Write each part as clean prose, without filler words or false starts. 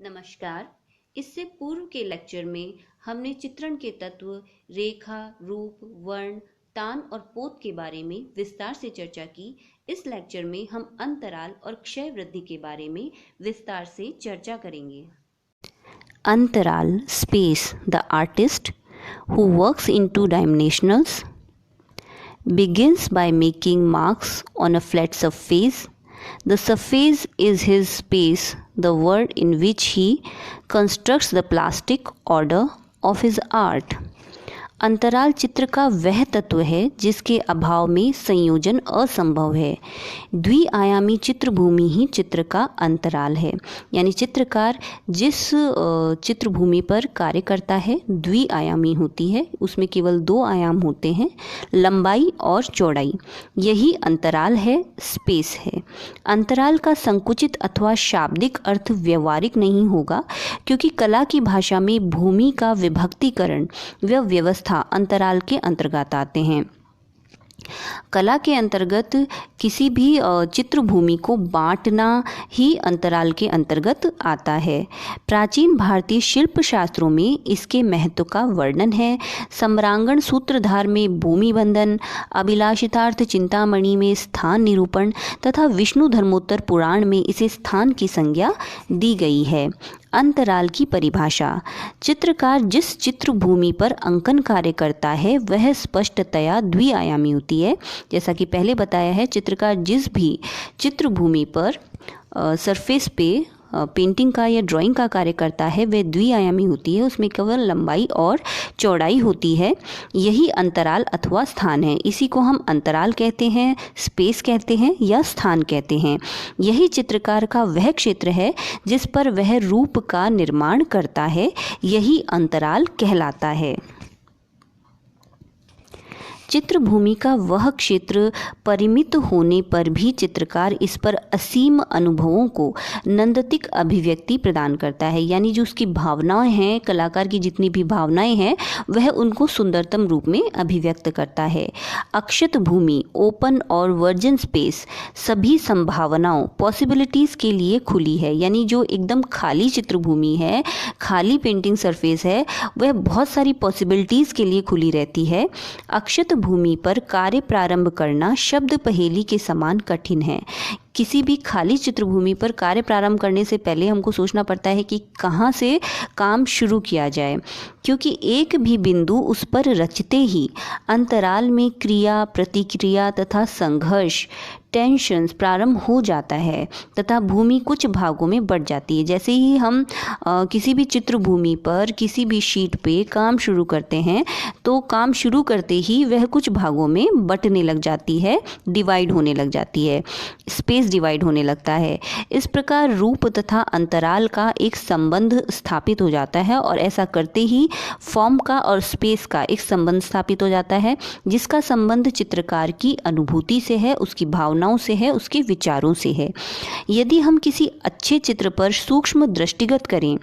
नमस्कार। इससे पूर्व के लेक्चर में हमने चित्रण के तत्व रेखा, रूप, वर्ण, तान और पोत के बारे में विस्तार से चर्चा की। इस लेक्चर में हम अंतराल और क्षय वृद्धि के बारे में विस्तार से चर्चा करेंगे। अंतराल space the artist who works in two dimensionals begins by making marks on a flat surface. The surface is his space, the world in which he constructs the plastic order of his art. अंतराल चित्र का वह तत्व है जिसके अभाव में संयोजन असंभव है। द्विआयामी चित्रभूमि ही चित्र का अंतराल है, यानी चित्रकार जिस चित्रभूमि पर कार्य करता है द्विआयामी होती है, उसमें केवल दो आयाम होते हैं, लंबाई और चौड़ाई। यही अंतराल है, स्पेस है। अंतराल का संकुचित अथवा शाब्दिक अर्थ व्यवहारिक नहीं होगा, क्योंकि कला की भाषा में भूमि का विभक्तीकरण व व्यवस्था अंतराल के अंतर्गत आते हैं। कला के अंतर्गत किसी भी चित्रभूमि को बांटना ही अंतराल के अंतर्गत आता है। प्राचीन भारतीय शिल्प शास्त्रों में इसके महत्व का वर्णन है। सम्रांगण सूत्रधार में भूमि बंधन, अभिलाषितार्थ चिंतामणि में स्थान निरूपण तथा विष्णु धर्मोत्तर पुराण में इसे स्थान की संज्ञा दी गई है। अंतराल की परिभाषा: चित्रकार जिस चित्रभूमि पर अंकन कार्य करता है वह स्पष्टतया द्विआयामी होती है। जैसा कि पहले बताया है, चित्रकार जिस भी चित्रभूमि पर सरफेस पे पेंटिंग का या ड्राइंग का कार्य करता है वह द्विआयामी होती है, उसमें केवल लंबाई और चौड़ाई होती है। यही अंतराल अथवा स्थान है। इसी को हम अंतराल कहते हैं, स्पेस कहते हैं या स्थान कहते हैं। यही चित्रकार का वह क्षेत्र है जिस पर वह रूप का निर्माण करता है, यही अंतराल कहलाता है। चित्रभूमि का वह क्षेत्र परिमित होने पर भी चित्रकार इस पर असीम अनुभवों को नंदतिक अभिव्यक्ति प्रदान करता है, यानी जो उसकी भावनाएं हैं, कलाकार की जितनी भी भावनाएं हैं वह उनको सुंदरतम रूप में अभिव्यक्त करता है। अक्षत भूमि, ओपन और वर्जिन स्पेस सभी संभावनाओं, पॉसिबिलिटीज़ के लिए खुली है, यानी जो एकदम खाली चित्रभूमि है, खाली पेंटिंग सरफेस है, वह बहुत सारी पॉसिबिलिटीज़ के लिए खुली रहती है। अक्षत भूमि पर कार्य प्रारंभ करना शब्द पहेली के समान कठिन है। किसी भी खाली चित्रभूमि पर कार्य प्रारंभ करने से पहले हमको सोचना पड़ता है कि कहाँ से काम शुरू किया जाए, क्योंकि एक भी बिंदु उस पर रचते ही अंतराल में क्रिया, प्रतिक्रिया तथा संघर्ष, टेंशन्स प्रारंभ हो जाता है तथा भूमि कुछ भागों में बढ़ जाती है। जैसे ही हम किसी भी चित्रभूमि पर किसी भी शीट पे काम शुरू करते हैं तो काम शुरू करते ही वह कुछ भागों में बंटने लग जाती है, डिवाइड होने लग जाती है, स्पेस डिवाइड होने लगता है। इस प्रकार रूप तथा अंतराल का एक संबंध स्थापित हो जाता है और ऐसा करते ही फॉर्म का और स्पेस का एक संबंध स्थापित हो जाता है, जिसका संबंध चित्रकार की अनुभूति से है, उसकी भावनाओं से है, उसके विचारों से है। यदि हम किसी अच्छे चित्र पर सूक्ष्म दृष्टिगत करें,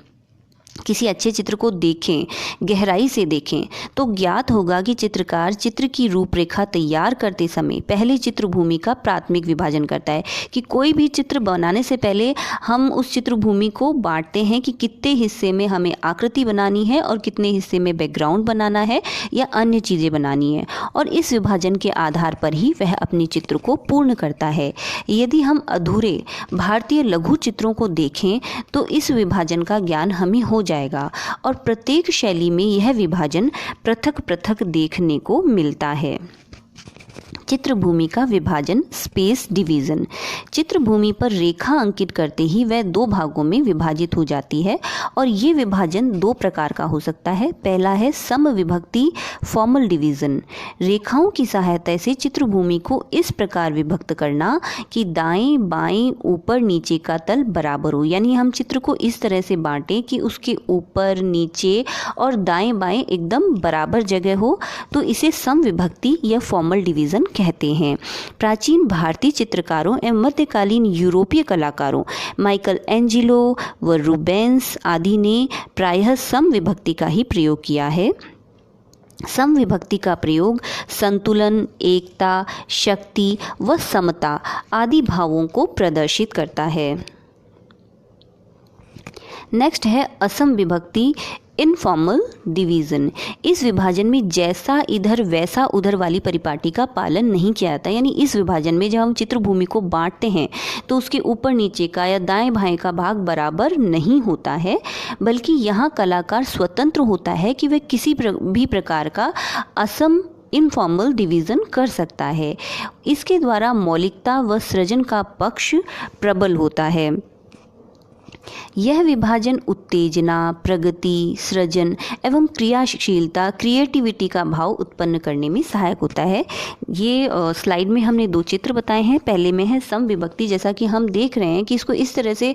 किसी अच्छे चित्र को देखें, गहराई से देखें, तो ज्ञात होगा कि चित्रकार चित्र की रूपरेखा तैयार करते समय पहले चित्रभूमि का प्राथमिक विभाजन करता है। कि कोई भी चित्र बनाने से पहले हम उस चित्रभूमि को बांटते हैं कि कितने हिस्से में हमें आकृति बनानी है और कितने हिस्से में बैकग्राउंड बनाना है या अन्य चीज़ें बनानी है, और इस विभाजन के आधार पर ही वह अपने चित्र को पूर्ण करता है। यदि हम अधूरे भारतीय लघु चित्रों को देखें तो इस विभाजन का ज्ञान हमें हो जाएगा और प्रत्येक शैली में यह विभाजन पृथक पृथक देखने को मिलता है। चित्रभूमि का विभाजन, स्पेस डिवीजन। चित्रभूमि पर रेखा अंकित करते ही वह दो भागों में विभाजित हो जाती है और ये विभाजन दो प्रकार का हो सकता है। पहला है समविभक्ति, फॉर्मल डिवीजन। रेखाओं की सहायता से चित्रभूमि को इस प्रकार विभक्त करना कि दाएं बाएं ऊपर नीचे का तल बराबर हो, यानी हम चित्र को इस तरह से बांटें कि उसके ऊपर, नीचे और दाएं बाएं एकदम बराबर जगह हो, तो इसे समविभक्ति या फॉर्मल डिवीजन कहते हैं। प्राचीन भारतीय चित्रकारों एवं मध्यकालीन यूरोपीय कलाकारों माइकल एंजिलो व रूबेंस आदि ने प्रायः समविभक्ति का ही प्रयोग किया है। समविभक्ति का प्रयोग संतुलन, एकता, शक्ति व समता आदि भावों को प्रदर्शित करता है। नेक्स्ट है असम विभक्ति, इनफॉर्मल डिवीज़न। इस विभाजन में जैसा इधर वैसा उधर वाली परिपाटी का पालन नहीं किया जाता। यानी इस विभाजन में जब हम चित्रभूमि को बांटते हैं तो उसके ऊपर नीचे का या दाएं बाएं का भाग बराबर नहीं होता है, बल्कि यहाँ कलाकार स्वतंत्र होता है कि वह किसी भी प्रकार का असम इनफॉर्मल डिवीज़न कर सकता है। इसके द्वारा मौलिकता व सृजन का पक्ष प्रबल होता है। यह विभाजन उत्तेजना, प्रगति, सृजन एवं क्रियाशीलता, क्रिएटिविटी का भाव उत्पन्न करने में सहायक होता है। ये स्लाइड में हमने 2 चित्र बताए हैं। पहले में है सम विभक्ति, जैसा कि हम देख रहे हैं कि इसको इस तरह से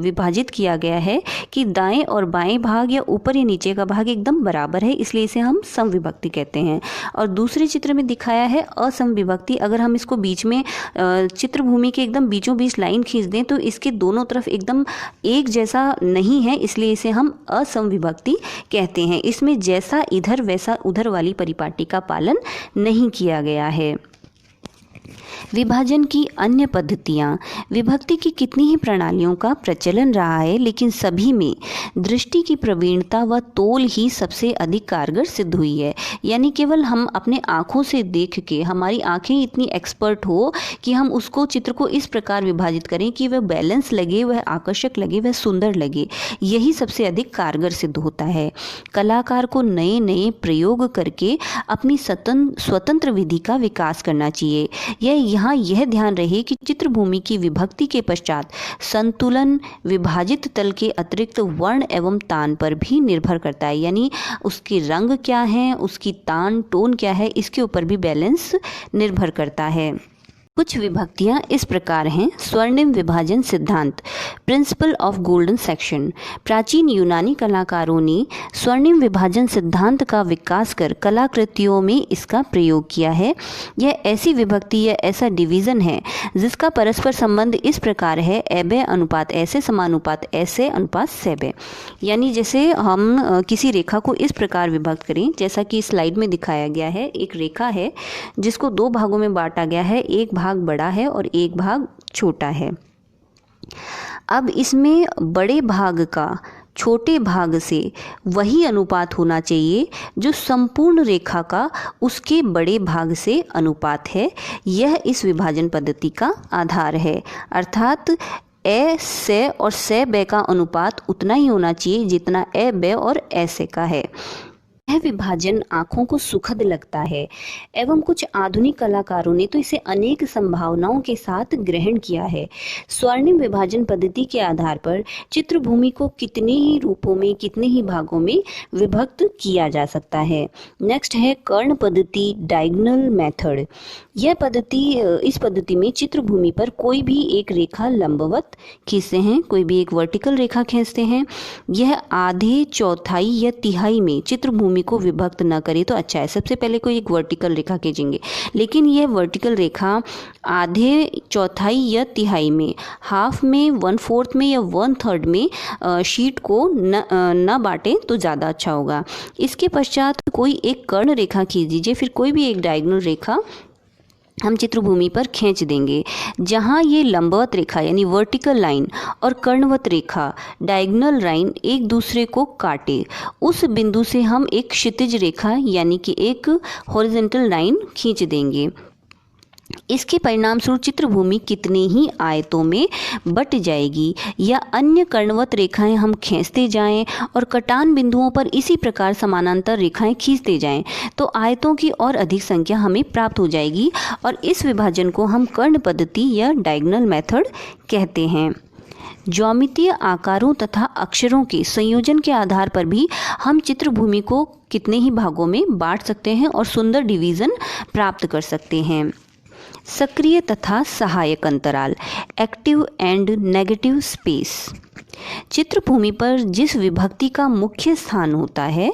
विभाजित किया गया है कि दाएं और बाएं भाग या ऊपर या नीचे का भाग एकदम बराबर है, इसलिए इसे हम सम विभक्ति कहते हैं। और दूसरे चित्र में दिखाया है असम विभक्ति। अगर हम इसको बीच में चित्रभूमि के एकदम बीचों बीच लाइन खींच दें तो इसके दोनों तरफ एकदम एक जैसा नहीं है, इसलिए इसे हम असम विभक्ति कहते हैं। इसमें जैसा इधर वैसा उधर वाली परिपाटी का पालन नहीं किया गया है। विभाजन की अन्य पद्धतियाँ। विभक्ति की कितनी ही प्रणालियों का प्रचलन रहा है, लेकिन सभी में दृष्टि की प्रवीणता व तोल ही सबसे अधिक कारगर सिद्ध हुई है। यानी केवल हम अपने आँखों से देख के, हमारी आँखें इतनी एक्सपर्ट हो कि हम उसको चित्र को इस प्रकार विभाजित करें कि वह बैलेंस लगे, वह आकर्षक लगे, वह सुंदर लगे, यही सबसे अधिक कारगर सिद्ध होता है। कलाकार को नए नए प्रयोग करके अपनी स्वतंत्र विधि का विकास करना चाहिए। यहाँ यह ध्यान रहे कि चित्रभूमि की विभक्ति के पश्चात संतुलन विभाजित तल के अतिरिक्त वर्ण एवं तान पर भी निर्भर करता है। यानी उसके रंग क्या है, उसकी तान टोन क्या है, इसके ऊपर भी बैलेंस निर्भर करता है। कुछ विभक्तियां इस प्रकार हैं। स्वर्णिम विभाजन सिद्धांत, प्रिंसिपल ऑफ गोल्डन सेक्शन। प्राचीन यूनानी कलाकारों ने स्वर्णिम विभाजन सिद्धांत का विकास कर कलाकृतियों में इसका प्रयोग किया है। यह ऐसी विभक्ति या ऐसा डिवीज़न है जिसका परस्पर संबंध इस प्रकार है, एबे अनुपात ऐसे समानुपात ऐसे अनुपात सेबे। यानी जैसे हम किसी रेखा को इस प्रकार विभक्त करें, जैसा कि स्लाइड में दिखाया गया है। एक रेखा है जिसको 2 भागों में बांटा गया है, एक भाग बड़ा है और एक भाग छोटा है। अब इसमें बड़े भाग का छोटे भाग से वही अनुपात होना चाहिए जो संपूर्ण रेखा का उसके बड़े भाग से अनुपात है। यह इस विभाजन पद्धति का आधार है। अर्थात ए से और से बे का अनुपात उतना ही होना चाहिए जितना ए बे और ऐसे का है। यह विभाजन आँखों को सुखद लगता है एवं कुछ आधुनिक कलाकारों ने तो इसे अनेक संभावनाओं के साथ ग्रहण किया है। स्वर्णिम विभाजन पद्धति के आधार पर चित्रभूमि को कितने ही रूपों में, कितने ही भागों में विभक्त किया जा सकता है। नेक्स्ट है कर्ण पद्धति, डायगोनल मेथड। यह पद्धति, इस पद्धति में चित्रभूमि पर कोई भी एक रेखा लंबवत खींचते हैं, कोई भी एक वर्टिकल रेखा खींचते हैं। यह आधे, चौथाई या तिहाई में चित्रभूमि को विभक्त न करे तो अच्छा है। सबसे पहले कोई एक वर्टिकल रेखा खींचेंगे, लेकिन यह वर्टिकल रेखा आधे, चौथाई या तिहाई में, हाफ में, 1/4 में या 1/3 में शीट को न बांटें तो ज़्यादा अच्छा होगा। इसके पश्चात कोई एक कर्ण रेखा खींच दीजिए, फिर कोई भी एक डायगोनल रेखा हम चित्रभूमि पर खींच देंगे। जहाँ ये लंबवत रेखा यानी वर्टिकल लाइन और कर्णवत रेखा डायगोनल लाइन एक दूसरे को काटे, उस बिंदु से हम एक क्षैतिज रेखा यानी कि एक हॉरिजॉन्टल लाइन खींच देंगे। इसके परिणाम स्वरूप चित्रभूमि कितने ही आयतों में बट जाएगी। या अन्य कर्णवत रेखाएं हम खींचते जाएं और कटान बिंदुओं पर इसी प्रकार समानांतर रेखाएं खींचते जाएं तो आयतों की और अधिक संख्या हमें प्राप्त हो जाएगी और इस विभाजन को हम कर्ण पद्धति या डायगोनल मेथड कहते हैं। ज्यामितीय आकारों तथा अक्षरों के संयोजन के आधार पर भी हम चित्रभूमि को कितने ही भागों में बांट सकते हैं और सुंदर डिवीज़न प्राप्त कर सकते हैं। सक्रिय तथा सहायक अंतराल, active and negative space. Chithrabhumi पर जिस विभक्ति का मुख्य स्थान होता है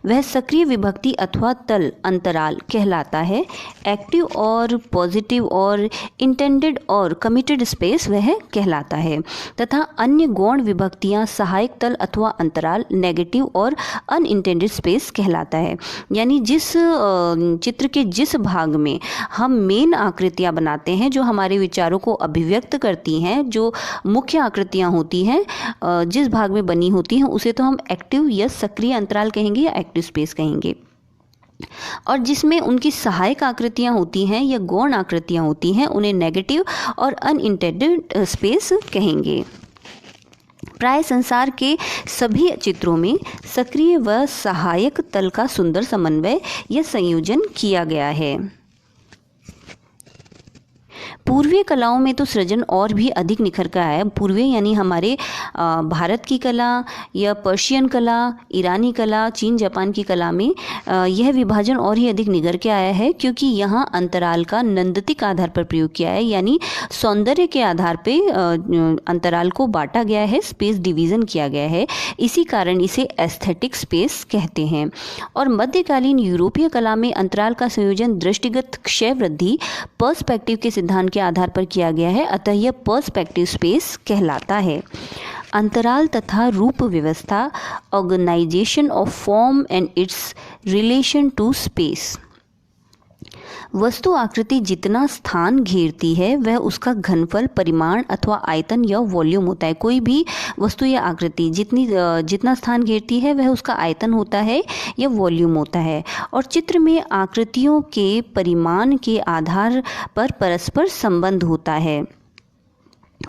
वह सक्रिय विभक्ति अथवा तल अंतराल कहलाता है। एक्टिव और पॉजिटिव और इंटेंडेड और कमिटेड स्पेस वह कहलाता है तथा अन्य गौण विभक्तियां सहायक तल अथवा अंतराल नेगेटिव और अनइंटेंडेड स्पेस कहलाता है। यानी जिस चित्र के जिस भाग में हम मेन आकृतियां बनाते हैं जो हमारे विचारों को अभिव्यक्त करती हैं, जो मुख्य आकृतियां होती हैं, जिस भाग में बनी होती हैं उसे तो हम एक्टिव या सक्रिय अंतराल कहेंगे या एक्टिव स्पेस कहेंगे। और जिसमें उनकी सहायक आकृतियां होती हैं या गौण आकृतियां होती हैं उन्हें नेगेटिव और अनइंटेंडेड स्पेस कहेंगे। प्राय संसार के सभी चित्रों में सक्रिय व सहायक तल का सुंदर समन्वय या संयोजन किया गया है। पूर्वीय कलाओं में तो सृजन और भी अधिक निखर कर आया है। पूर्वीय यानी हमारे भारत की कला या पर्शियन कला, ईरानी कला, चीन जापान की कला में यह विभाजन और ही अधिक निखर के आया है, क्योंकि यहाँ अंतराल का नंदतिक आधार पर प्रयोग किया है, यानी सौंदर्य के आधार पे अंतराल को बांटा गया है, स्पेस डिवीज़न किया गया है। इसी कारण इसे एस्थेटिक स्पेस कहते हैं। और मध्यकालीन यूरोपीय कला में अंतराल का संयोजन दृष्टिगत क्षय वृद्धि पर्सपेक्टिव के सिद्धांत के आधार पर किया गया है, अतः यह पर्सपेक्टिव स्पेस कहलाता है। अंतराल तथा रूप व्यवस्था, organization of form and its relation to space. वस्तु आकृति जितना स्थान घेरती है वह उसका घनफल, परिमाण अथवा आयतन या वॉल्यूम होता है। कोई भी वस्तु या आकृति जितना स्थान घेरती है वह उसका आयतन होता है या वॉल्यूम होता है। और चित्र में आकृतियों के परिमाण के आधार पर परस्पर संबंध होता है।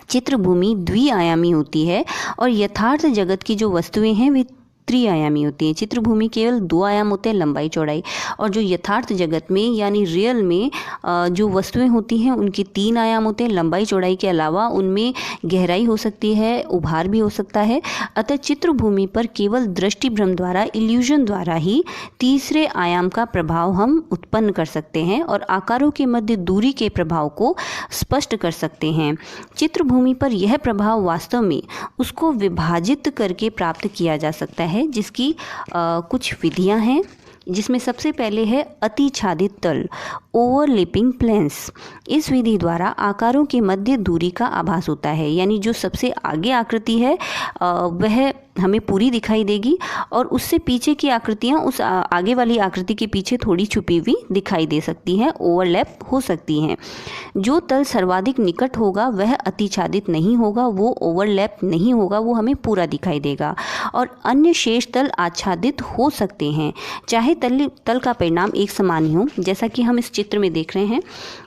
चित्रभूमि द्विआयामी होती है और यथार्थ जगत की जो वस्तुएं हैं वे त्रिआयामी होती है। चित्रभूमि केवल 2 आयाम होते हैं, लंबाई चौड़ाई, और जो यथार्थ जगत में यानी रियल में जो वस्तुएं होती हैं उनके 3 आयाम होते हैं। लंबाई चौड़ाई के अलावा उनमें गहराई हो सकती है, उभार भी हो सकता है। अतः चित्रभूमि पर केवल दृष्टि भ्रम द्वारा, इल्यूजन द्वारा ही तीसरे आयाम का प्रभाव हम उत्पन्न कर सकते हैं और आकारों के मध्य दूरी के प्रभाव को स्पष्ट कर सकते हैं। चित्रभूमि पर यह प्रभाव वास्तव में उसको विभाजित करके प्राप्त किया जा सकता है, जिसकी कुछ विधियां हैं, जिसमें सबसे पहले है अतिछादित तल, ओवरलैपिंग प्लेन्स। इस विधि द्वारा आकारों के मध्य दूरी का आभास होता है, यानी जो सबसे आगे आकृति है वह हमें पूरी दिखाई देगी और उससे पीछे की आकृतियां उस आगे वाली आकृति के पीछे थोड़ी छुपी हुई दिखाई दे सकती हैं, ओवरलैप हो सकती हैं। जो तल सर्वाधिक निकट होगा वह अतिछादित नहीं होगा, वो ओवरलैप नहीं होगा, वो हमें पूरा दिखाई देगा। और अन्य शेष तल आच्छादित हो सकते हैं, चाहे तल का परिणाम एक समान ही हो। जैसा कि हम इस चित्र में देख रहे हैं,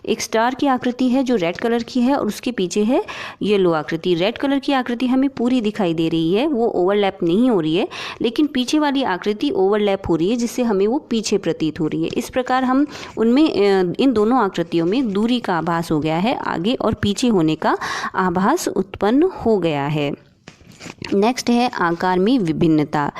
एक स्टार की आकृति है जो रेड कलर की है और उसके पीछे है येलो आकृति। रेड कलर की आकृति हमें पूरी दिखाई दे रही है, वो ओवरलैप नहीं हो रही है, लेकिन पीछे वाली आकृति ओवरलैप हो रही है, जिससे हमें वो पीछे प्रतीत हो रही है। इस प्रकार हम उनमें इन दोनों आकृतियों में दूरी का आभास हो गया है, आगे और पीछे होने का आभास उत्पन्न हो गया है। नेक्स्ट है आकार में विभिन्नता,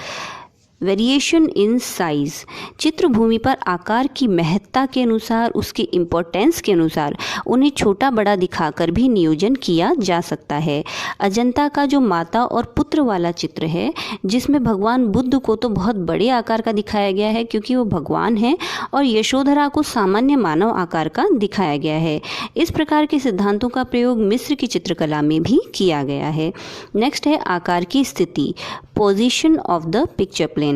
वेरिएशन इन साइज। चित्रभूमि पर आकार की महत्ता के अनुसार, उसके इम्पोर्टेंस के अनुसार उन्हें छोटा बड़ा दिखाकर भी नियोजन किया जा सकता है। अजंता का जो माता और पुत्र वाला चित्र है, जिसमें भगवान बुद्ध को तो बहुत बड़े आकार का दिखाया गया है क्योंकि वो भगवान हैं, और यशोधरा को सामान्य मानव आकार का दिखाया गया है। इस प्रकार के सिद्धांतों का प्रयोग मिस्र की चित्रकला में भी किया गया है। नेक्स्ट है आकार की स्थिति, position of the picture plane.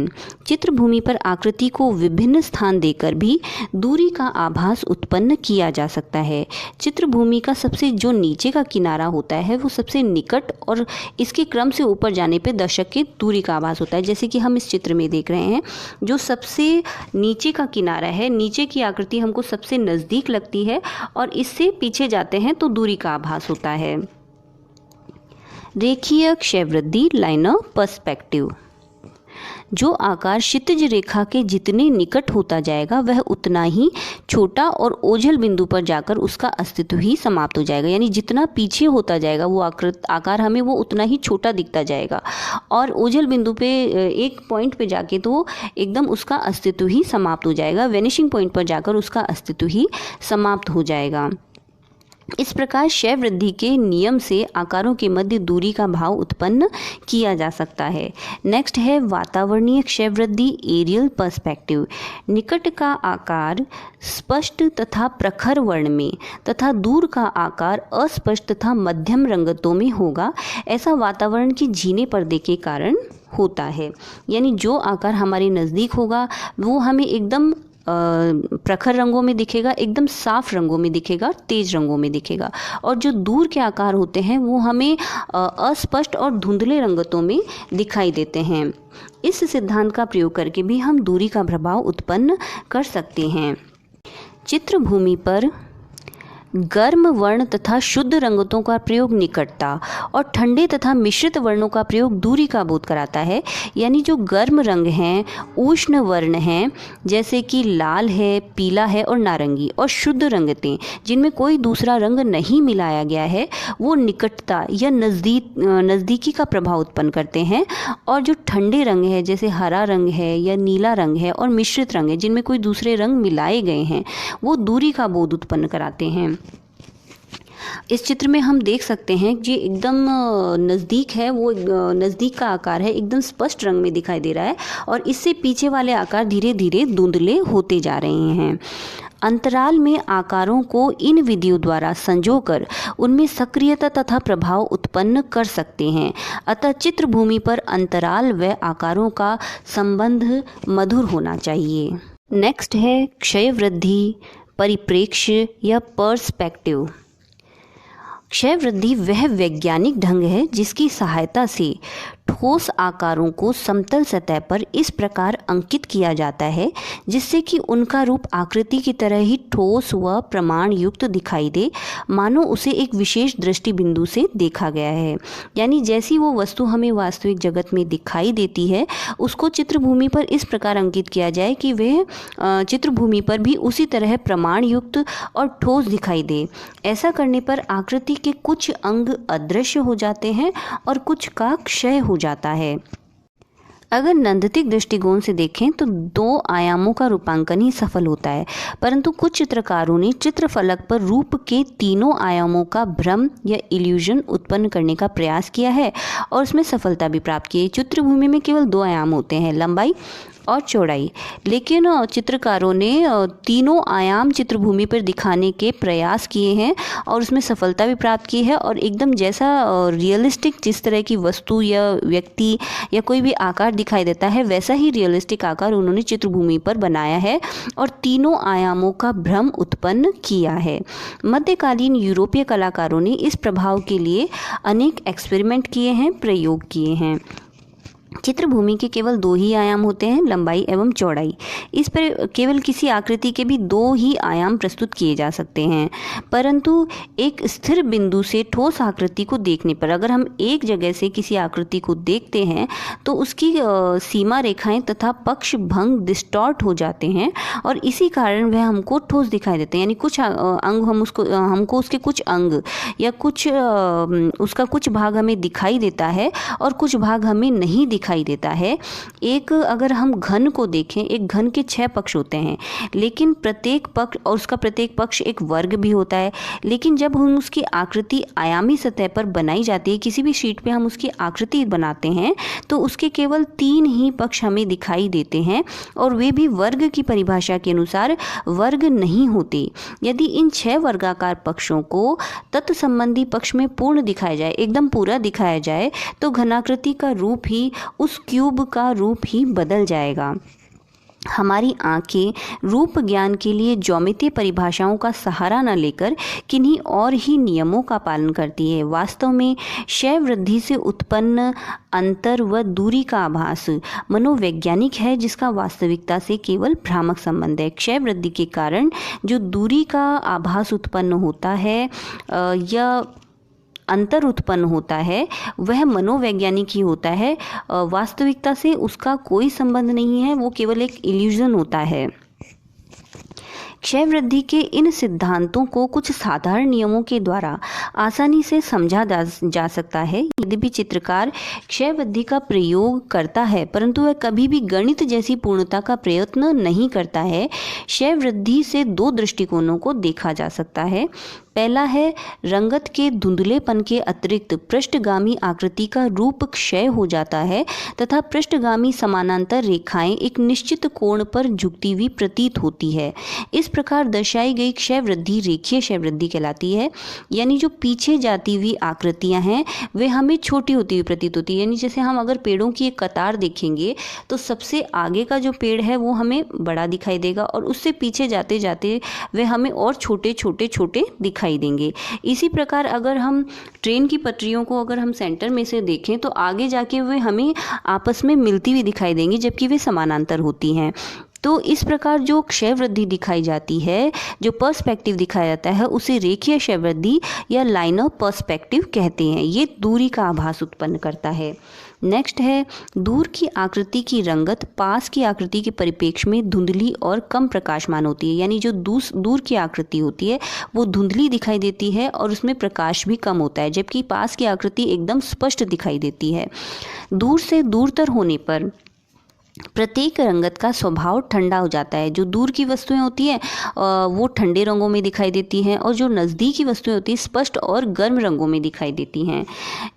चित्रभूमि पर आकृति को विभिन्न स्थान देकर भी दूरी का आभास उत्पन्न किया जा सकता है। चित्रभूमि का सबसे जो नीचे का किनारा होता है वो सबसे निकट, और इसके क्रम से ऊपर जाने पे दर्शक के दूरी का आभास होता है। जैसे कि हम इस चित्र में देख रहे हैं, जो सबसे नीचे का किनारा है, नीचे की आकृति हमको सबसे नज़दीक लगती है और इससे पीछे जाते हैं तो दूरी का आभास होता है। रेखीय क्षयवृद्धि, लाइनर पर्सपेक्टिव। जो आकार क्षितिज रेखा के जितने निकट होता जाएगा वह उतना ही छोटा और ओझल बिंदु पर जाकर उसका अस्तित्व ही समाप्त हो जाएगा। यानी जितना पीछे होता जाएगा वो आकार हमें वो उतना ही छोटा दिखता जाएगा, और ओझल बिंदु पे एक पॉइंट पे जाके तो एकदम उसका अस्तित्व ही समाप्त हो जाएगा। वेनिशिंग पॉइंट पर जाकर उसका अस्तित्व ही समाप्त हो जाएगा। इस प्रकार क्षय वृद्धि के नियम से आकारों के मध्य दूरी का भाव उत्पन्न किया जा सकता है। नेक्स्ट है वातावरणीय क्षय वृद्धि, एरियल पर्सपेक्टिव। निकट का आकार स्पष्ट तथा प्रखर वर्ण में तथा दूर का आकार अस्पष्ट तथा मध्यम रंगतों में होगा। ऐसा वातावरण की झीने पर्दे के कारण होता है। यानी जो आकार हमारे नज़दीक होगा वो हमें एकदम प्रखर रंगों में दिखेगा, एकदम साफ रंगों में दिखेगा, तेज रंगों में दिखेगा। और जो दूर के आकार होते हैं वो हमें अस्पष्ट और धुंधले रंगतों में दिखाई देते हैं। इस सिद्धांत का प्रयोग करके भी हम दूरी का प्रभाव उत्पन्न कर सकते हैं। चित्रभूमि पर गर्म वर्ण तथा शुद्ध रंगतों का प्रयोग निकटता और ठंडे तथा मिश्रित वर्णों का प्रयोग दूरी का बोध कराता है। यानी जो गर्म रंग हैं, उष्ण वर्ण हैं, जैसे कि लाल है, पीला है और नारंगी, और शुद्ध रंगतें जिनमें कोई दूसरा रंग नहीं मिलाया गया है, वो निकटता या नज़दीकी का प्रभाव उत्पन्न करते हैं। और जो ठंडे रंग है, जैसे हरा रंग है या नीला रंग है, और मिश्रित रंग है जिनमें कोई दूसरे रंग मिलाए गए हैं, वो दूरी का बोध उत्पन्न कराते हैं। इस चित्र में हम देख सकते हैं कि एकदम नज़दीक है, वो नज़दीक का आकार है, एकदम स्पष्ट रंग में दिखाई दे रहा है, और इससे पीछे वाले आकार धीरे धीरे धुंधले होते जा रहे हैं। अंतराल में आकारों को इन विधियों द्वारा संजोकर उनमें सक्रियता तथा प्रभाव उत्पन्न कर सकते हैं। अतः चित्रभूमि पर अंतराल व आकारों का संबंध मधुर होना चाहिए। नेक्स्ट है क्षय वृद्धि परिप्रेक्ष्य या पर्सपेक्टिव। क्षय वृद्धि वह वैज्ञानिक ढंग है जिसकी सहायता से ठोस आकारों को समतल सतह पर इस प्रकार अंकित किया जाता है जिससे कि उनका रूप आकृति की तरह ही ठोस व प्रमाण युक्त दिखाई दे, मानो उसे एक विशेष दृष्टि बिंदु से देखा गया है। यानी जैसी वो वस्तु हमें वास्तविक जगत में दिखाई देती है, उसको चित्रभूमि पर इस प्रकार अंकित किया जाए कि वह चित्रभूमि पर भी उसी तरह प्रमाण युक्त और ठोस दिखाई दे। ऐसा करने पर आकृति के कुछ अंग अदृश्य हो जाते हैं और कुछ का क्षय हो जाता है। अगर नंदतिक दृष्टिकोण से देखें तो 2 आयामों का रूपांकन ही सफल होता है, परंतु कुछ चित्रकारों ने चित्रफलक पर रूप के 3 आयामों का भ्रम या इल्यूजन उत्पन्न करने का प्रयास किया है और उसमें सफलता भी प्राप्त की है। चित्रभूमि में केवल 2 आयाम होते हैं, लंबाई और चौड़ाई, लेकिन चित्रकारों ने 3 आयाम चित्रभूमि पर दिखाने के प्रयास किए हैं और उसमें सफलता भी प्राप्त की है। और एकदम जैसा रियलिस्टिक जिस तरह की वस्तु या व्यक्ति या कोई भी आकार दिखाई देता है, वैसा ही रियलिस्टिक आकार उन्होंने चित्रभूमि पर बनाया है और 3 आयामों का भ्रम उत्पन्न किया है। मध्यकालीन यूरोपीय कलाकारों ने इस प्रभाव के लिए अनेक एक्सपेरिमेंट किए हैं, प्रयोग किए हैं। चित्रभूमि के केवल 2 ही आयाम होते हैं, लंबाई एवं चौड़ाई। इस पर केवल किसी आकृति के भी 2 ही आयाम प्रस्तुत किए जा सकते हैं, परंतु एक स्थिर बिंदु से ठोस आकृति को देखने पर अगर हम एक जगह से किसी आकृति को देखते हैं तो उसकी सीमा रेखाएं तथा पक्ष भंग डिस्टॉर्ट हो जाते हैं और इसी कारण वह हमको ठोस दिखाई देते हैं। यानी कुछ अंग हमको उसके कुछ अंग या कुछ उसका कुछ भाग हमें दिखाई देता है और कुछ भाग हमें नहीं दिखाई देता है। एक अगर हम घन को देखें, एक घन के 6 पक्ष होते हैं, लेकिन प्रत्येक पक्ष और उसका प्रत्येक पक्ष एक वर्ग भी होता है। लेकिन जब हम उसकी आकृति आयामी सतह पर बनाई जाती है, किसी भी शीट पे हम उसकी आकृति बनाते हैं, तो उसके केवल 3 ही पक्ष हमें दिखाई देते हैं और वे भी वर्ग की परिभाषा के अनुसार वर्ग नहीं होते। यदि इन 6 वर्गाकार पक्षों को तत्संबंधी पक्ष में पूर्ण दिखाया जाए, एकदम पूरा दिखाया जाए, तो घनाकृति का रूप ही उस क्यूब का रूप ही बदल जाएगा। हमारी आंखें रूप ज्ञान के लिए ज्योमेट्रीय परिभाषाओं का सहारा न लेकर किन्हीं और ही नियमों का पालन करती है। वास्तव में क्षय वृद्धि से उत्पन्न अंतर व दूरी का आभास मनोवैज्ञानिक है, जिसका वास्तविकता से केवल भ्रामक संबंध है। क्षय वृद्धि के कारण जो दूरी का आभास उत्पन्न होता है या अंतर उत्पन्न होता है, वह मनोवैज्ञानिक ही होता है। वास्तविकता से उसका कोई संबंध नहीं है, वो केवल एक इल्यूजन होता है। क्षय वृद्धि के इन सिद्धांतों को कुछ साधारण नियमों के द्वारा आसानी से समझा जा सकता है। यद्यपि चित्रकार क्षय वृद्धि का प्रयोग करता है, परंतु वह कभी भी गणित जैसी पूर्णता का प्रयत्न नहीं करता है। क्षय वृद्धि से 2 दृष्टिकोणों को देखा जा सकता है। पहला है रंगत के धुंधलेपन के अतिरिक्त पृष्ठगामी आकृति का रूप क्षय हो जाता है तथा पृष्ठगामी समानांतर रेखाएं एक निश्चित कोण पर झुकती हुई प्रतीत होती है। इस प्रकार दर्शाई गई क्षय वृद्धि रेखीय क्षय वृद्धि कहलाती है। यानी जो पीछे जाती हुई आकृतियां हैं वे हमें छोटी होती हुई प्रतीत होती है। यानी जैसे हम अगर पेड़ों की एक कतार देखेंगे तो सबसे आगे का जो पेड़ है वो हमें बड़ा दिखाई देगा और उससे पीछे जाते जाते वे हमें और छोटे छोटे छोटे दिखाई देंगे। इसी प्रकार अगर हम ट्रेन की पटरियों को अगर हम सेंटर में से देखें तो आगे जाके वे हमें आपस में मिलती हुई दिखाई देंगी जबकि वे समानांतर होती हैं। तो इस प्रकार जो क्षय वृद्धि दिखाई जाती है, जो पर्सपेक्टिव दिखाया जाता है, उसे रेखीय क्षय वृद्धि या लाइनर पर्सपेक्टिव कहते हैं। ये दूरी का आभास उत्पन्न करता है। नेक्स्ट है दूर की आकृति की रंगत पास की आकृति के परिप्रेक्ष्य में धुंधली और कम प्रकाशमान होती है। यानी जो दूर की आकृति होती है वो धुंधली दिखाई देती है और उसमें प्रकाश भी कम होता है, जबकि पास की आकृति एकदम स्पष्ट दिखाई देती है। दूर से दूरतर होने पर प्रत्येक रंगत का स्वभाव ठंडा हो जाता है। जो दूर की वस्तुएं होती हैं वो ठंडे रंगों में दिखाई देती हैं और जो नज़दीकी वस्तुएं होती हैं स्पष्ट और गर्म रंगों में दिखाई देती हैं।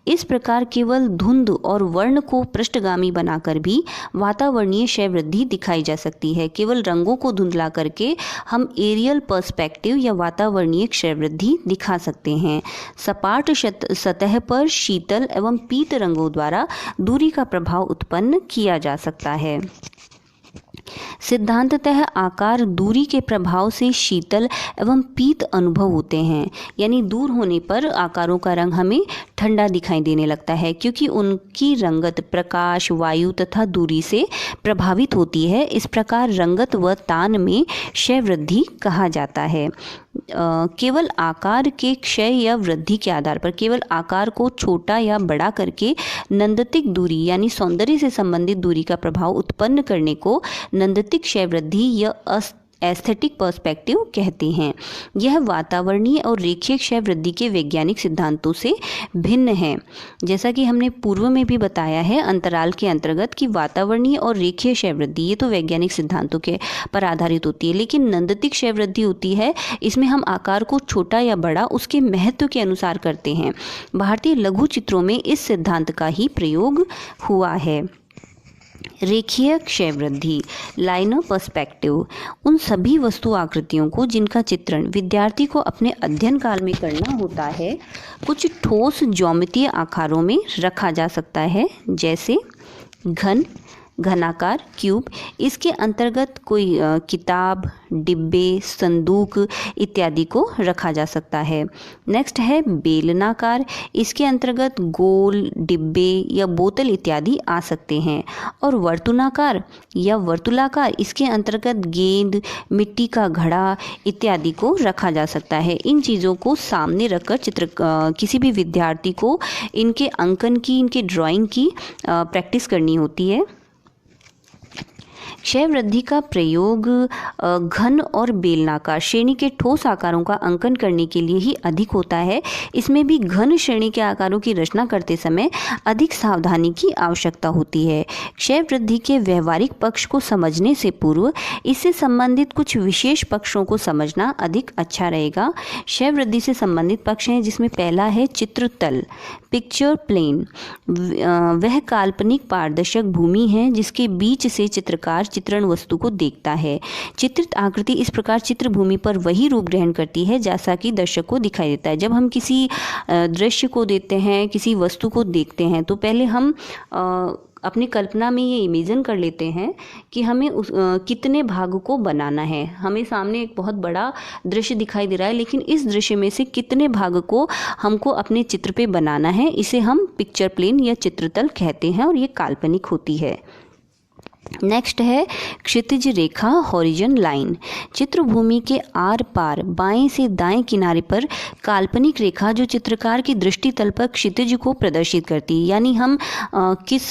इस प्रकार केवल धुंध और वर्ण को पृष्ठगामी बनाकर भी वातावरणीय क्षय वृद्धि दिखाई जा सकती है। केवल रंगों को धुंधला करके हम एरियल पर्सपेक्टिव या वातावरणीय क्षय वृद्धि दिखा सकते हैं। सपाट सतह पर शीतल एवं पीत रंगों द्वारा दूरी का प्रभाव उत्पन्न किया जा सकता है। सिद्धांततः आकार दूरी के प्रभाव से शीतल एवं पीत अनुभव होते हैं। यानी दूर होने पर आकारों का रंग हमें ठंडा दिखाई देने लगता है क्योंकि उनकी रंगत प्रकाश, वायु तथा दूरी से प्रभावित होती है। इस प्रकार रंगत व तान में क्षय वृद्धि कहा जाता है। केवल आकार के क्षय या वृद्धि के आधार पर केवल आकार को छोटा या बड़ा करके नंदतिक दूरी यानी सौंदर्य से संबंधित दूरी का प्रभाव उत्पन्न करने को नंदतिक क्षय वृद्धि या एस्थेटिक पर्सपेक्टिव कहते हैं। यह वातावरणीय और रेखीय क्षय वृद्धि के वैज्ञानिक सिद्धांतों से भिन्न है। जैसा कि हमने पूर्व में भी बताया है अंतराल के अंतर्गत कि वातावरणीय और रेखीय क्षय वृद्धि ये तो वैज्ञानिक सिद्धांतों के पर आधारित होती है, लेकिन नंदतिक क्षय वृद्धि होती है इसमें हम आकार को छोटा या बड़ा उसके महत्व के अनुसार करते हैं। भारतीय लघु चित्रों में इस सिद्धांत का ही प्रयोग हुआ है। रेखीय क्षय वृद्धि लाइनर पर्सपेक्टिव उन सभी वस्तु आकृतियों को जिनका चित्रण विद्यार्थी को अपने अध्ययन काल में करना होता है कुछ ठोस ज्यामितीय आकारों में रखा जा सकता है, जैसे घन, घनाकार, क्यूब। इसके अंतर्गत कोई किताब, डिब्बे, संदूक इत्यादि को रखा जा सकता है। नेक्स्ट है बेलनाकार। इसके अंतर्गत गोल, डिब्बे या बोतल इत्यादि आ सकते हैं। और वर्तुलाकार या वर्तुलाकार, इसके अंतर्गत गेंद, मिट्टी का घड़ा इत्यादि को रखा जा सकता है। इन चीज़ों को सामने रखकर किसी भी विद्यार्थी को इनके अंकन की, इनके ड्राइंग की प्रैक्टिस करनी होती है। क्षय वृद्धि का प्रयोग घन और बेलनाकार श्रेणी के ठोस आकारों का अंकन करने के लिए ही अधिक होता है। इसमें भी घन श्रेणी के आकारों की रचना करते समय अधिक सावधानी की आवश्यकता होती है। क्षय वृद्धि के व्यवहारिक पक्ष को समझने से पूर्व इससे संबंधित कुछ विशेष पक्षों को समझना अधिक अच्छा रहेगा। क्षय वृद्धि से संबंधित पक्ष हैं जिसमें पहला है चित्रतल, पिक्चर प्लेन। वह काल्पनिक पारदर्शक भूमि है जिसके बीच से चित्रकार चित्रण वस्तु को देखता है। चित्रित आकृति इस प्रकार चित्र भूमि पर वही रूप ग्रहण करती है जैसा कि दर्शक को दिखाई देता है। जब हम किसी दृश्य को देखते हैं, किसी वस्तु को देखते हैं, तो पहले हम अपनी कल्पना में ये इमेजिन कर लेते हैं कि हमें कितने भाग को बनाना है। हमें सामने एक बहुत बड़ा दृश्य दिखाई दे रहा है, लेकिन इस दृश्य में से कितने भाग को हमको अपने चित्र पे बनाना है, इसे हम पिक्चर प्लेन या चित्रतल कहते हैं और ये काल्पनिक होती है। नेक्स्ट है क्षितिज रेखा, हॉरिजन लाइन। चित्रभूमि के आर पार बाएं से दाएं किनारे पर काल्पनिक रेखा जो चित्रकार की दृष्टि तल पर क्षितिज को प्रदर्शित करती है। यानी हम किस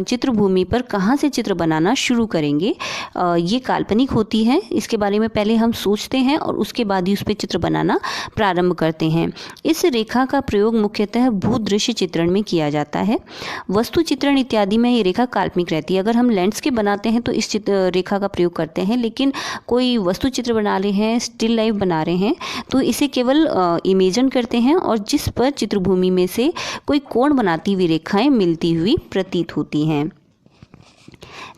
चित्रभूमि पर कहाँ से चित्र बनाना शुरू करेंगे, ये काल्पनिक होती है। इसके बारे में पहले हम सोचते हैं और उसके बाद ही उस पर चित्र बनाना प्रारंभ करते हैं। इस रेखा का प्रयोग मुख्यतः भूदृश्य चित्रण में किया जाता है। वस्तु चित्रण इत्यादि में ये रेखा काल्पनिक रहती है। अगर हम लेंस के बनाते हैं तो इस चित्र रेखा का प्रयोग करते हैं, लेकिन कोई वस्तु चित्र बना रहे हैं, स्टिल लाइफ बना रहे हैं, तो इसे केवल इमेजन करते हैं और जिस पर चित्रभूमि में से कोई कोण बनाती हुई रेखाएं मिलती हुई प्रतीत होती हैं।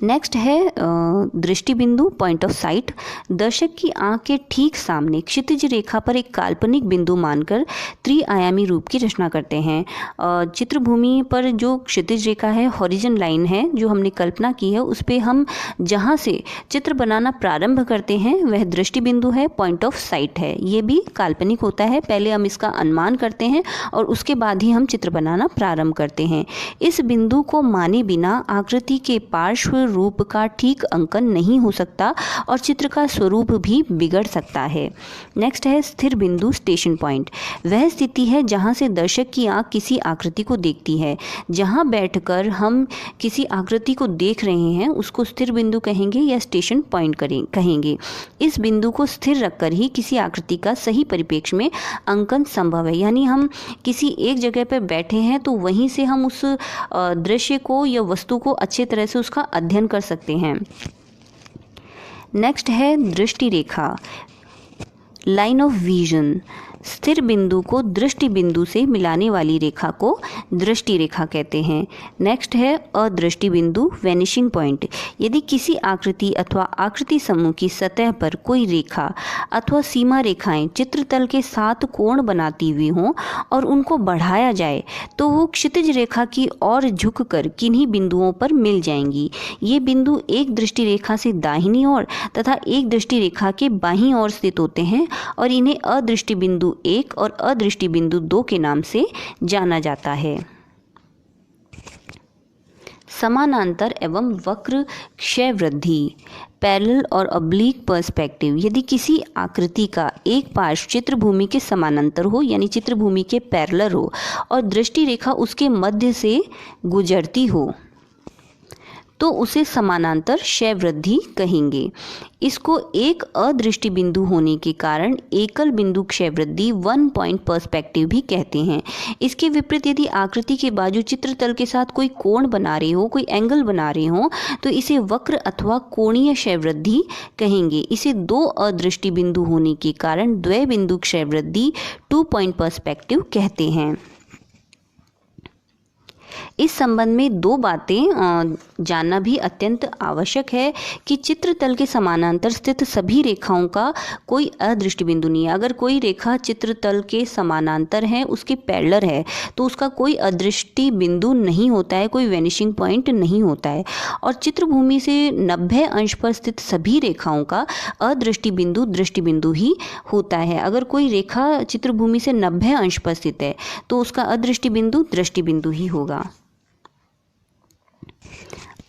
नेक्स्ट है दृष्टि बिंदु, पॉइंट ऑफ साइट। दर्शक की आंख के ठीक सामने क्षितिज रेखा पर एक काल्पनिक बिंदु मानकर त्रिआयामी रूप की रचना करते हैं। चित्रभूमि पर जो क्षितिज रेखा है, हॉरिजन लाइन है, जो हमने कल्पना की है, उस पर हम जहाँ से चित्र बनाना प्रारंभ करते हैं वह दृष्टि बिंदु है, पॉइंट ऑफ साइट है। ये भी काल्पनिक होता है, पहले हम इसका अनुमान करते हैं और उसके बाद ही हम चित्र बनाना प्रारंभ करते हैं। इस बिंदु को माने बिना आकृति के पार्श्व रूप का ठीक अंकन नहीं हो सकता और चित्र का स्वरूप भी बिगड़ सकता है। नेक्स्ट है स्थिर बिंदु, स्टेशन पॉइंट। वह स्थिति है जहां से दर्शक की आंख किसी आकृति को देखती है। जहां बैठकर हम किसी आकृति को देख रहे हैं उसको स्थिर बिंदु कहेंगे या स्टेशन पॉइंट कहेंगे। इस बिंदु को स्थिर रखकर ही किसी आकृति का सही परिप्रेक्ष्य में अंकन संभव है। यानी हम किसी एक जगह पर बैठे हैं तो वहीं से हम उस दृश्य को या वस्तु को अच्छे तरह से उसका अध्ययन कर सकते हैं। नेक्स्ट है दृष्टि रेखा, लाइन ऑफ विजन। स्थिर बिंदु को दृष्टि बिंदु से मिलाने वाली रेखा को दृष्टि रेखा कहते हैं। नेक्स्ट है अदृष्टि बिंदु, वैनिशिंग पॉइंट। यदि किसी आकृति अथवा आकृति समूह की सतह पर कोई रेखा अथवा सीमा रेखाएं चित्रतल के साथ कोण बनाती हुई हों और उनको बढ़ाया जाए तो वो क्षितिज रेखा की ओर झुककर किन्हीं बिंदुओं पर मिल जाएंगी। ये बिंदु एक दृष्टि रेखा से दाहिनी ओर तथा एक दृष्टि रेखा के बाईं ओर स्थित होते हैं और इन्हें अदृष्टि बिंदु 1 और अदृष्टि बिंदु 2 के नाम से जाना जाता है। समानांतर एवं वक्र क्षय वृद्धि, पैरेलल और ऑब्लिक पर्सपेक्टिव। यदि किसी आकृति का एक पार्श्व चित्रभूमि के समानांतर हो यानी चित्रभूमि के पैरेलल हो और दृष्टि रेखा उसके मध्य से गुजरती हो तो उसे समानांतर क्षय वृद्धि कहेंगे। इसको एक अदृष्टि बिंदु होने के कारण एकल बिंदु क्षय वृद्धि, वन पॉइंट पर्सपेक्टिव भी कहते हैं। इसके विपरीत यदि आकृति के बाजू चित्रतल के साथ कोई कोण बना रहे हो, कोई एंगल बना रहे हो तो इसे वक्र अथवा कोणीय क्षय वृद्धि कहेंगे। इसे दो अदृष्टि बिंदु होने के कारण द्वय बिंदु क्षय वृद्धि, 2 पॉइंट पर्सपेक्टिव कहते हैं। इस संबंध में दो बातें जानना भी अत्यंत आवश्यक है कि चित्रतल के समानांतर स्थित सभी रेखाओं का कोई अदृष्टि बिंदु नहीं है। अगर कोई रेखा चित्रतल के समानांतर है, उसके पैरेलल है, तो उसका कोई अदृष्टि बिंदु नहीं होता है, कोई वैनिशिंग पॉइंट नहीं होता है। और चित्रभूमि से 90 अंश पर स्थित सभी रेखाओं का अदृष्टि बिंदु दृष्टि बिंदु ही होता है। अगर कोई रेखा चित्रभूमि से 90 अंश पर स्थित है तो उसका अदृष्टि बिंदु दृष्टि बिंदु ही होगा।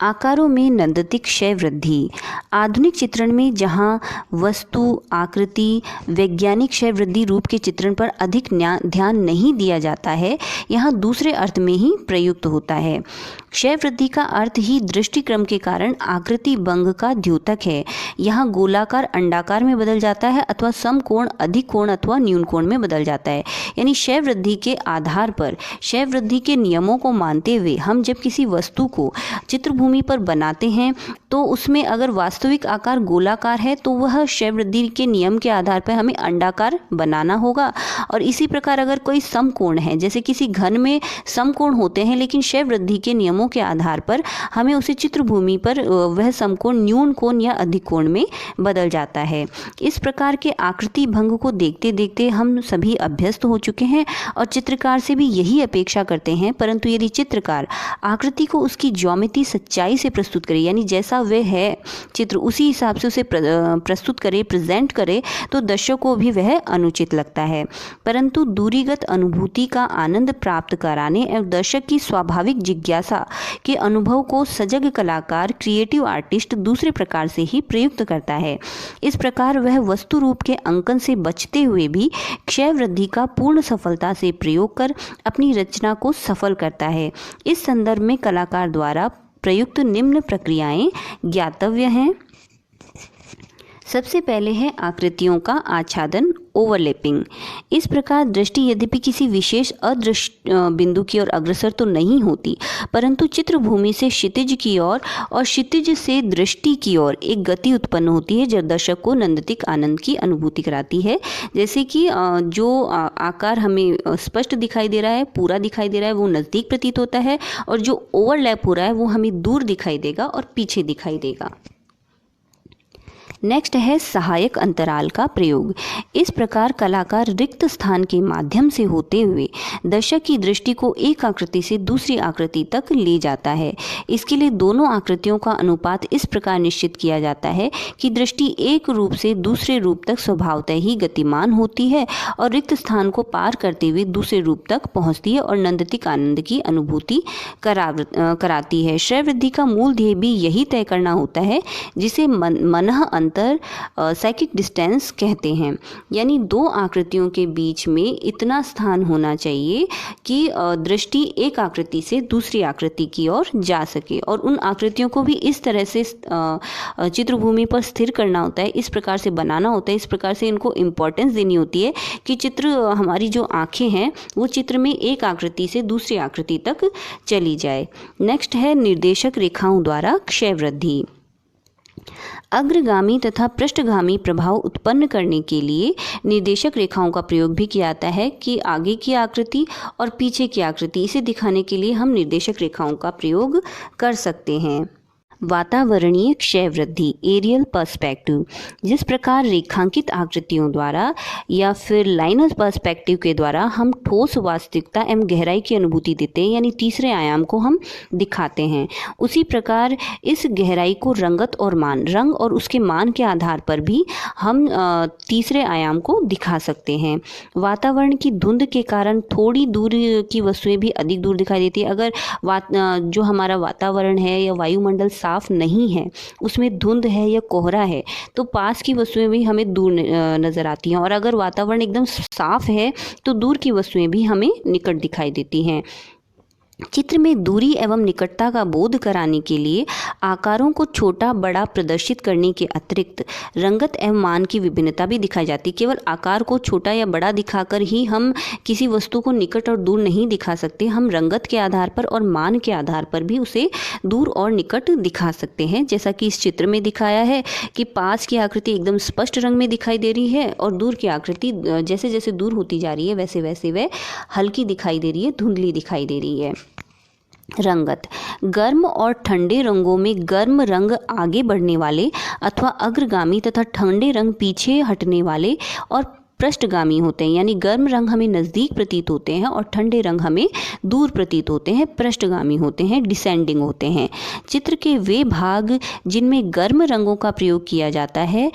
आकारों में नंदतिक क्षय वृद्धि। आधुनिक चित्रण में जहां वस्तु, आकृति, वैज्ञानिक क्षय वृद्धि रूप के चित्रण पर अधिक ध्यान नहीं दिया जाता है, यहाँ दूसरे अर्थ में ही प्रयुक्त होता है। क्षय वृद्धि का अर्थ ही दृष्टिक्रम के कारण आकृति भंग का द्योतक है। यहाँ गोलाकार अंडाकार में बदल जाता है अथवा समकोण अधिक कोण अथवा न्यून कोण में बदल जाता है। यानी क्षय वृद्धि के आधार पर क्षय वृद्धि के नियमों को मानते हुए हम जब किसी वस्तु को चित्रभूमि पर बनाते हैं तो उसमें अगर वास्तविक आकार गोलाकार है तो वह क्षय वृद्धि के नियम के आधार पर हमें अंडाकार बनाना होगा। और इसी प्रकार अगर कोई समकोण है, जैसे किसी घन में समकोण होते हैं लेकिन क्षय वृद्धि के नियमों के आधार पर हमें उसे चित्रभूमि पर वह समकोण न्यून कोण या अधिक कोण में बदल जाता है। इस प्रकार के आकृति भंग को देखते देखते हम सभी अभ्यस्त हो चुके हैं और चित्रकार से भी यही अपेक्षा करते हैं। परंतु यदि चित्रकार आकृति को उसकी ज्योमेट्री सच्चाई से प्रस्तुत करे, यानी जैसा वह है चित्र उसी हिसाब से उसे प्रस्तुत करे, प्रेजेंट करे, तो दर्शकों को भी वह अनुचित लगता है। परंतु दूरीगत अनुभूति का आनंद प्राप्त कराने एवं दर्शक की स्वाभाविक जिज्ञासा के अनुभव को सजग कलाकार, क्रिएटिव आर्टिस्ट दूसरे प्रकार से ही प्रयुक्त करता है। इस प्रकार वह वस्तु रूप के अंकन से बचते हुए भी क्षय वृद्धि का पूर्ण सफलता से प्रयोग कर अपनी रचना को सफल करता है। इस संदर्भ में कलाकार द्वारा प्रयुक्त निम्न प्रक्रियाएं ज्ञातव्य हैं। सबसे पहले है आकृतियों का आच्छादन ओवरलैपिंग। इस प्रकार दृष्टि यद्यपि किसी विशेष अदृश्य बिंदु की ओर अग्रसर तो नहीं होती, परंतु चित्रभूमि से क्षितिज की ओर और क्षितिज से दृष्टि की ओर एक गति उत्पन्न होती है जो दर्शक को नंदतिक आनंद की अनुभूति कराती है। जैसे कि जो आकार हमें स्पष्ट दिखाई दे रहा है, पूरा दिखाई दे रहा है, वो नज़दीक प्रतीत होता है, और जो ओवरलैप हो रहा है वो हमें दूर दिखाई देगा और पीछे दिखाई देगा। नेक्स्ट है सहायक अंतराल का प्रयोग। इस प्रकार कलाकार रिक्त स्थान के माध्यम से होते हुए दर्शक की दृष्टि को एक आकृति से दूसरी आकृति तक ले जाता है। इसके लिए दोनों आकृतियों का अनुपात इस प्रकार निश्चित किया जाता है कि दृष्टि एक रूप से दूसरे रूप तक स्वभावतः ही गतिमान होती है और रिक्त स्थान को पार करते हुए दूसरे रूप तक पहुंचती है और नंदतिक आनंद की अनुभूति कराती है। श्रय वृद्धि का मूल ध्येय भी यही तय करना होता है, जिसे मनः साइकिक डिस्टेंस कहते हैं। यानी दो आकृतियों के बीच में इतना स्थान होना चाहिए कि दृष्टि एक आकृति से दूसरी आकृति की ओर जा सके, और उन आकृतियों को भी इस तरह से चित्रभूमि पर स्थिर करना होता है, इस प्रकार से बनाना होता है, इस प्रकार से इनको इम्पोर्टेंस देनी होती है कि चित्र हमारी जो आंखें हैं वो चित्र में एक आकृति से दूसरी आकृति तक चली जाए। नेक्स्ट है निर्देशक रेखाओं द्वारा क्षय वृद्धि। अग्रगामी तथा पृष्ठगामी प्रभाव उत्पन्न करने के लिए निर्देशक रेखाओं का प्रयोग भी किया जाता है कि आगे की आकृति और पीछे की आकृति इसे दिखाने के लिए हम निर्देशक रेखाओं का प्रयोग कर सकते हैं। वातावरणीय क्षय वृद्धि, एरियल पर्सपेक्टिव। जिस प्रकार रेखांकित आकृतियों द्वारा या फिर लाइनर पर्सपेक्टिव के द्वारा हम ठोस वास्तविकता एवं गहराई की अनुभूति देते हैं, यानी तीसरे आयाम को हम दिखाते हैं, उसी प्रकार इस गहराई को रंगत और मान, रंग और उसके मान के आधार पर भी हम तीसरे आयाम को दिखा सकते हैं। वातावरण की धुंध के कारण थोड़ी दूर की वस्तुएं भी अधिक दूर दिखाई देती है। अगर जो हमारा वातावरण है या वायुमंडल साफ नहीं है, उसमें धुंध है या कोहरा है, तो पास की वस्तुएं भी हमें दूर नजर आती हैं, और अगर वातावरण एकदम साफ है तो दूर की वस्तुएं भी हमें निकट दिखाई देती हैं। चित्र में दूरी एवं निकटता का बोध कराने के लिए आकारों को छोटा बड़ा प्रदर्शित करने के अतिरिक्त रंगत एवं मान की विभिन्नता भी दिखाई जाती है। केवल आकार को छोटा या बड़ा दिखाकर ही हम किसी वस्तु को निकट और दूर नहीं दिखा सकते, हम रंगत के आधार पर और मान के आधार पर भी उसे दूर और निकट दिखा सकते हैं। जैसा कि इस चित्र में दिखाया है कि पास की आकृति एकदम स्पष्ट रंग में दिखाई दे रही है और दूर की आकृति जैसे जैसे दूर होती जा रही है वैसे वैसे वह हल्की दिखाई दे रही है, धुंधली दिखाई दे रही है। रंगत, गर्म और ठंडे रंगों में गर्म रंग आगे बढ़ने वाले अथवा अग्रगामी तथा ठंडे रंग पीछे हटने वाले और पृष्ठगामी होते हैं। यानी गर्म रंग हमें नज़दीक प्रतीत होते हैं और ठंडे रंग हमें दूर प्रतीत होते हैं, पृष्ठगामी होते हैं, डिसेंडिंग होते हैं। चित्र के वे भाग जिनमें गर्म रंगों का प्रयोग किया जाता है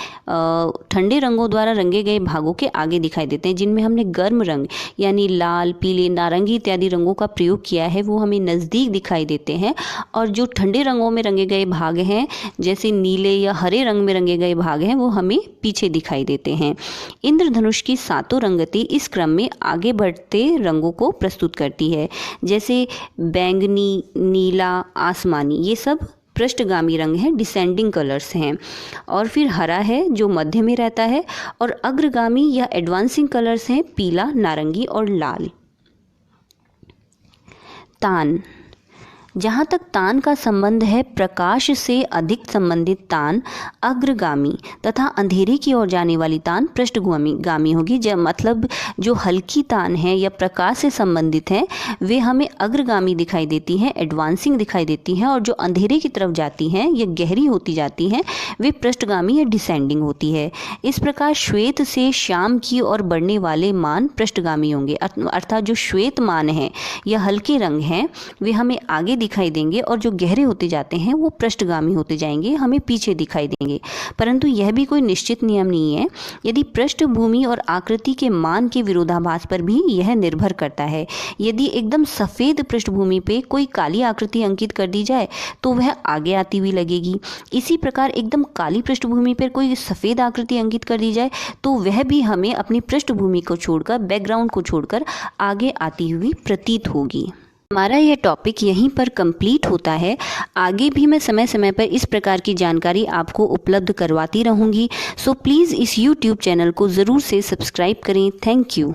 ठंडे रंगों द्वारा रंगे गए भागों के आगे दिखाई देते हैं। जिनमें हमने गर्म रंग यानी लाल, पीले, नारंगी इत्यादि रंगों का प्रयोग किया है वो हमें नज़दीक दिखाई देते हैं, और जो ठंडे रंगों में रंगे गए भाग हैं जैसे नीले या हरे रंग में रंगे गए भाग हैं वो हमें पीछे दिखाई देते हैं। इंद्रधनुष की सातों रंगती इस क्रम में आगे बढ़ते रंगों को प्रस्तुत करती है, जैसे बैंगनी, नीला, आसमानी, ये सब पृष्ठगामी रंग हैं, डिसेंडिंग कलर्स हैं। और फिर हरा है जो मध्य में रहता है, और अग्रगामी या एडवांसिंग कलर्स हैं पीला, नारंगी और लाल। तान, जहाँ तक तान का संबंध है, प्रकाश से अधिक संबंधित तान अग्रगामी तथा अंधेरे की ओर जाने वाली तान पृष्ठगामी होगी। मतलब जो हल्की तान है या प्रकाश से संबंधित है वे हमें अग्रगामी दिखाई देती हैं, एडवांसिंग दिखाई देती हैं, और जो अंधेरे की तरफ जाती हैं या गहरी होती जाती हैं वे पृष्ठगामी या डिसेंडिंग होती है। इस प्रकार श्वेत से श्याम की ओर बढ़ने वाले मान पृष्ठगामी होंगे, अर्थात जो श्वेत मान है या हल्के रंग हैं वे हमें आगे दिखाई देंगे, और जो गहरे होते जाते हैं वो पृष्ठगामी होते जाएंगे, हमें पीछे दिखाई देंगे। परंतु यह भी कोई निश्चित नियम नहीं है। यदि पृष्ठभूमि और आकृति के मान के विरोधाभास पर भी यह निर्भर करता है। यदि एकदम सफ़ेद पृष्ठभूमि पे कोई काली आकृति अंकित कर दी जाए तो वह आगे आती हुई लगेगी। इसी प्रकार एकदम काली पृष्ठभूमि पर कोई सफ़ेद आकृति अंकित कर दी जाए तो वह भी हमें अपनी पृष्ठभूमि को छोड़कर, बैकग्राउंड को छोड़कर आगे आती हुई प्रतीत होगी। हमारा यह टॉपिक यहीं पर कंप्लीट होता है। आगे भी मैं समय समय पर इस प्रकार की जानकारी आपको उपलब्ध करवाती रहूँगी। सो प्लीज़ इस YouTube चैनल को ज़रूर से सब्सक्राइब करें। Thank you.